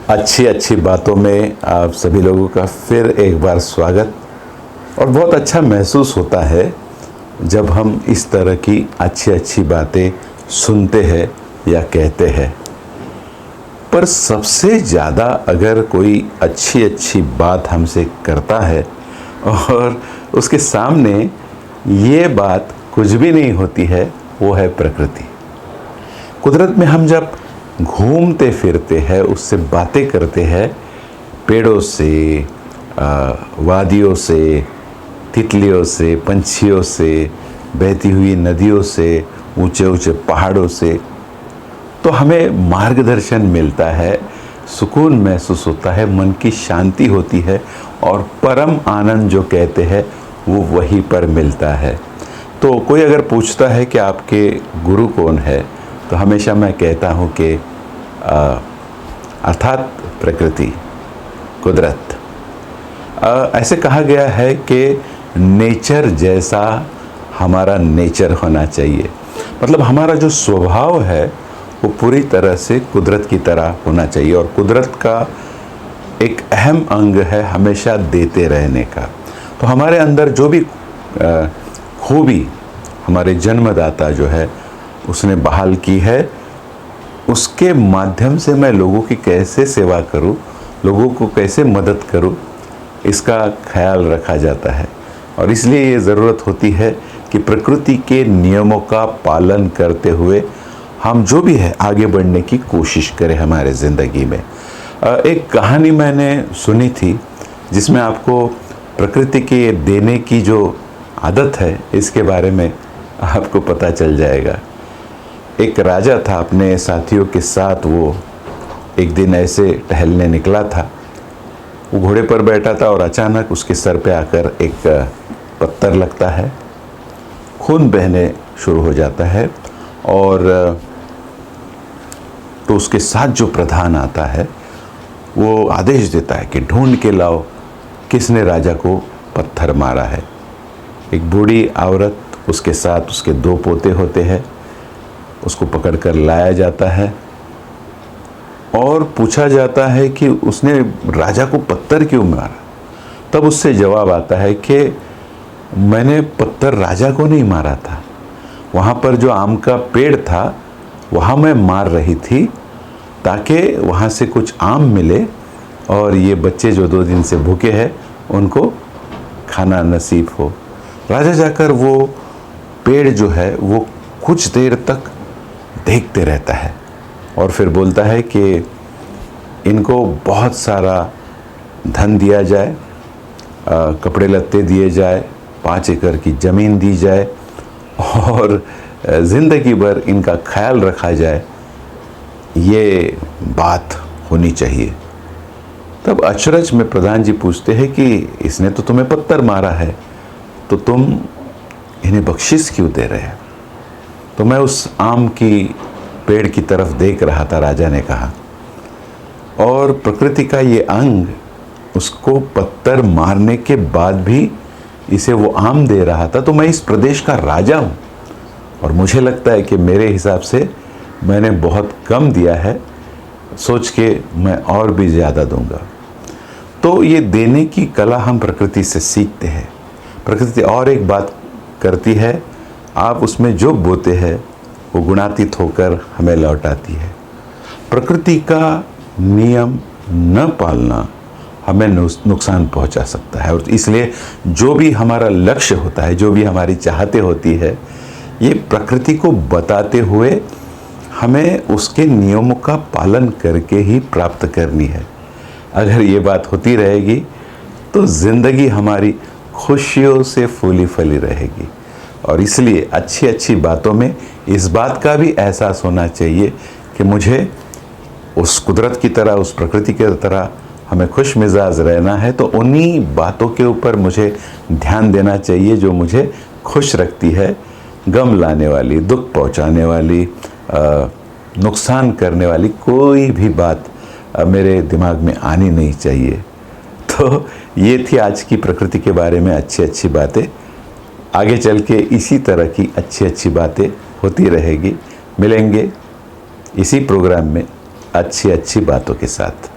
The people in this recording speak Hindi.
अच्छी अच्छी बातों में आप सभी लोगों का फिर एक बार स्वागत। और बहुत अच्छा महसूस होता है जब हम इस तरह की अच्छी अच्छी बातें सुनते हैं या कहते हैं। पर सबसे ज़्यादा अगर कोई अच्छी अच्छी बात हमसे करता है और उसके सामने ये बात कुछ भी नहीं होती है, वो है प्रकृति। कुदरत में हम जब घूमते फिरते हैं, उससे बातें करते हैं, पेड़ों से, वादियों से, तितलियों से, पंछियों से, बहती हुई नदियों से, ऊंचे ऊंचे पहाड़ों से, तो हमें मार्गदर्शन मिलता है, सुकून महसूस होता है, मन की शांति होती है और परम आनंद जो कहते हैं वो वहीं पर मिलता है। तो कोई अगर पूछता है कि आपके गुरु कौन है, तो हमेशा मैं कहता हूँ कि अर्थात प्रकृति, कुदरत। ऐसे कहा गया है कि नेचर जैसा हमारा नेचर होना चाहिए। मतलब हमारा जो स्वभाव है वो पूरी तरह से कुदरत की तरह होना चाहिए। और कुदरत का एक अहम अंग है हमेशा देते रहने का। तो हमारे अंदर जो भी खूबी हमारे जन्मदाता जो है उसने बहाल की है, उसके माध्यम से मैं लोगों की कैसे सेवा करूं, लोगों को कैसे मदद करूं, इसका ख्याल रखा जाता है। और इसलिए ये ज़रूरत होती है कि प्रकृति के नियमों का पालन करते हुए हम जो भी है आगे बढ़ने की कोशिश करें हमारे ज़िंदगी में। एक कहानी मैंने सुनी थी जिसमें आपको प्रकृति के देने की जो आदत है इसके बारे में आपको पता चल जाएगा। एक राजा था, अपने साथियों के साथ वो एक दिन ऐसे टहलने निकला था। वो घोड़े पर बैठा था और अचानक उसके सर पे आकर एक पत्थर लगता है, खून बहने शुरू हो जाता है। और तो उसके साथ जो प्रधान आता है वो आदेश देता है कि ढूंढ के लाओ किसने राजा को पत्थर मारा है। एक बूढ़ी औरत, उसके साथ उसके 2 पोते होते हैं, उसको पकड़कर लाया जाता है और पूछा जाता है कि उसने राजा को पत्थर क्यों मारा। तब उससे जवाब आता है कि मैंने पत्थर राजा को नहीं मारा था, वहाँ पर जो आम का पेड़ था वहाँ मैं मार रही थी ताकि वहाँ से कुछ आम मिले और ये बच्चे जो 2 दिन से भूखे हैं उनको खाना नसीब हो। राजा जाकर वो पेड़ जो है वो कुछ देर तक देखते रहता है और फिर बोलता है कि इनको बहुत सारा धन दिया जाए, कपड़े लत्ते दिए जाए, 5 एकड़ की ज़मीन दी जाए और ज़िंदगी भर इनका ख्याल रखा जाए, ये बात होनी चाहिए। तब अचरज में प्रधान जी पूछते हैं कि इसने तो तुम्हें पत्थर मारा है, तो तुम इन्हें बख्शिश क्यों दे रहे हैं। तो मैं उस आम की पेड़ की तरफ देख रहा था, राजा ने कहा, और प्रकृति का ये अंग उसको पत्थर मारने के बाद भी इसे वो आम दे रहा था। तो मैं इस प्रदेश का राजा हूँ और मुझे लगता है कि मेरे हिसाब से मैंने बहुत कम दिया है, सोच के मैं और भी ज़्यादा दूंगा। तो ये देने की कला हम प्रकृति से सीखते हैं। प्रकृति और एक बात करती है, आप उसमें जो बोते हैं वो गुणातीत होकर हमें लौटाती है। प्रकृति का नियम न पालना हमें नुकसान पहुंचा सकता है। और इसलिए जो भी हमारा लक्ष्य होता है, जो भी हमारी चाहते होती है, ये प्रकृति को बताते हुए हमें उसके नियमों का पालन करके ही प्राप्त करनी है। अगर ये बात होती रहेगी तो ज़िंदगी हमारी खुशियों से फूली फली रहेगी। और इसलिए अच्छी अच्छी बातों में इस बात का भी एहसास होना चाहिए कि मुझे उस कुदरत की तरह, उस प्रकृति की तरह हमें खुश मिजाज रहना है। तो उन्हीं बातों के ऊपर मुझे ध्यान देना चाहिए जो मुझे खुश रखती है। गम लाने वाली, दुख पहुंचाने वाली, नुकसान करने वाली कोई भी बात मेरे दिमाग में आनी नहीं चाहिए। तो ये थी आज की प्रकृति के बारे में अच्छी अच्छी बातें। आगे चल के इसी तरह की अच्छी अच्छी बातें होती रहेगी। मिलेंगे इसी प्रोग्राम में अच्छी अच्छी बातों के साथ।